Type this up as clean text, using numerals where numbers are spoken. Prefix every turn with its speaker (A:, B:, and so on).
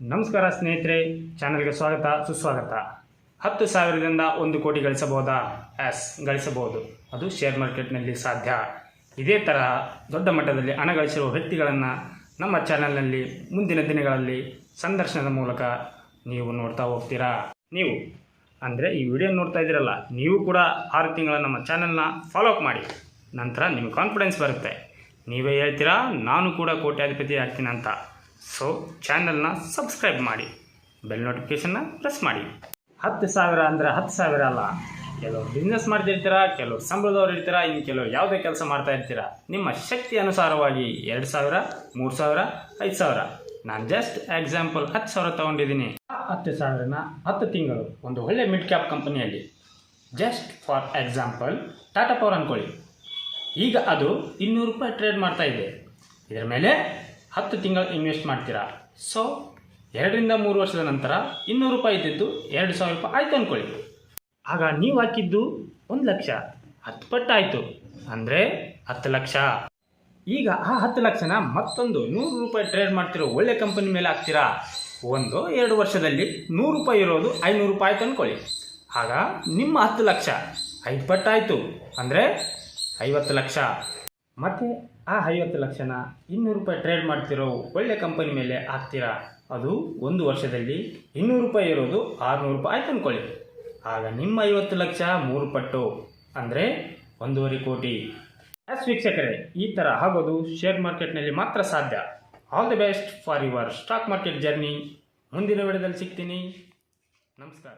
A: ನಮಸ್ಕಾರ ಸ್ನೇಹಿತರೆ, ಚಾನಲ್ಗೆ ಸ್ವಾಗತ ಸುಸ್ವಾಗತ. 10,000ರಿಂದ 1 ಕೋಟಿ ಗಳಿಸಬಹುದಾ? ಗಳಿಸಬಹುದು. ಅದು ಶೇರ್ ಮಾರ್ಕೆಟ್ನಲ್ಲಿ ಸಾಧ್ಯ. ಇದೇ ತರಹ ದೊಡ್ಡ ಮಟ್ಟದಲ್ಲಿ ಹಣ ಗಳಿಸಿರುವ ವ್ಯಕ್ತಿಗಳನ್ನು ನಮ್ಮ ಚಾನಲ್ನಲ್ಲಿ ಮುಂದಿನ ದಿನಗಳಲ್ಲಿ ಸಂದರ್ಶನದ ಮೂಲಕ ನೀವು ನೋಡ್ತಾ ಹೋಗ್ತೀರಾ. ನೀವು ಅಂದರೆ ಈ ವಿಡಿಯೋ ನೋಡ್ತಾ ಇದ್ದೀರಲ್ಲ, ನೀವು ಕೂಡ 6 ತಿಂಗಳ ನಮ್ಮ ಚಾನಲ್ನ ಫಾಲೋ ಅಪ್ ಮಾಡಿ. ನಂತರ ನಿಮ್ಗೆ ಕಾನ್ಫಿಡೆನ್ಸ್ ಬರುತ್ತೆ. ನೀವೇ ಹೇಳ್ತೀರಾ ನಾನು ಕೂಡ ಕೋಟ್ಯಾಧಿಪತಿ ಆಗ್ತೀನಿ ಅಂತ. ಸೊ ಚಾನಲ್ನ ಸಬ್ಸ್ಕ್ರೈಬ್ ಮಾಡಿ, ಬೆಲ್ ನೋಟಿಫಿಕೇಷನ್ನ ಪ್ರೆಸ್ ಮಾಡಿ. 10,000 ಅಂದರೆ 10,000 ಅಲ್ಲ. ಕೆಲವರು ಬಿಸ್ನೆಸ್ ಮಾಡ್ತಿರ್ತೀರಾ, ಕೆಲವರು ಸಂಬಳದವ್ರು ಇರ್ತೀರಾ, ಇನ್ನು ಕೆಲವರು ಯಾವುದೇ ಕೆಲಸ ಮಾಡ್ತಾ ಇರ್ತೀರಾ. ನಿಮ್ಮ ಶಕ್ತಿ ಅನುಸಾರವಾಗಿ 2,000, 3,000, 5,000. ನಾನು ಜಸ್ಟ್ ಎಕ್ಸಾಂಪಲ್ 10,000 ತೊಗೊಂಡಿದ್ದೀನಿ. 10,000ನ 10 ತಿಂಗಳು ಒಂದು ಒಳ್ಳೆ ಮಿಡ್ ಕ್ಯಾಪ್ ಕಂಪನಿಯಲ್ಲಿ, just for example Tata power ಅಂದ್ಕೊಳ್ಳಿ. ಈಗ ಅದು 200 ರೂಪಾಯಿ ಟ್ರೇಡ್ ಮಾಡ್ತಾ ಇದೆ. ಇದರ ಮೇಲೆ 10 ತಿಂಗಳು ಇನ್ವೆಸ್ಟ್ ಮಾಡ್ತೀರಾ. ಸೊ 2ರಿಂದ 3 ವರ್ಷದ ನಂತರ 200 ರೂಪಾಯಿ ಇದ್ದಿದ್ದು 2,000 ರೂಪಾಯಿ ಆಯಿತು ಅಂದ್ಕೊಳ್ಳಿ. ಆಗ ನೀವು ಹಾಕಿದ್ದು 1 ಲಕ್ಷ 10 ಪಟ್ಟು ಆಯಿತು, ಅಂದರೆ 10 ಲಕ್ಷ. ಈಗ ಆ 10 ಲಕ್ಷನ ಮತ್ತೊಂದು 100 ರೂಪಾಯಿ ಟ್ರೇಡ್ ಮಾಡ್ತಿರೋ ಒಳ್ಳೆ ಕಂಪನಿ ಮೇಲೆ ಹಾಕ್ತೀರಾ. 1-2 ವರ್ಷದಲ್ಲಿ 100 ರೂಪಾಯಿ ಇರೋದು 500 ರೂಪಾಯಿ ಆಯಿತು ಅಂದ್ಕೊಳ್ಳಿ. ಆಗ ನಿಮ್ಮ 10 ಲಕ್ಷ 5 ಪಟ್ಟು ಆಯಿತು, ಅಂದರೆ 50 ಲಕ್ಷ. ಮತ್ತು ಆ 50 ಲಕ್ಷನ 200 ರೂಪಾಯಿ ಟ್ರೇಡ್ ಮಾಡ್ತಿರೋ ಒಳ್ಳೆ ಕಂಪನಿ ಮೇಲೆ ಹಾಕ್ತೀರಾ. ಅದು 1 ವರ್ಷದಲ್ಲಿ 200 ರೂಪಾಯಿ ಇರೋದು 600 ರೂಪಾಯಿ ಆಯ್ತು ಅಂದ್ಕೊಳ್ಳಿ. ಆಗ ನಿಮ್ಮ 50 ಲಕ್ಷ 3 ಪಟ್ಟು, ಅಂದರೆ 1.5 ಕೋಟಿ. ವೀಕ್ಷಕರೇ, ಈ ಥರ ಆಗೋದು ಶೇರ್ ಮಾರ್ಕೆಟ್ನಲ್ಲಿ ಮಾತ್ರ ಸಾಧ್ಯ. All the best for your stock market journey. ಮುಂದಿನ ವಿಡಿಯೋದಲ್ಲಿ ಸಿಗ್ತೀನಿ. ನಮಸ್ಕಾರ.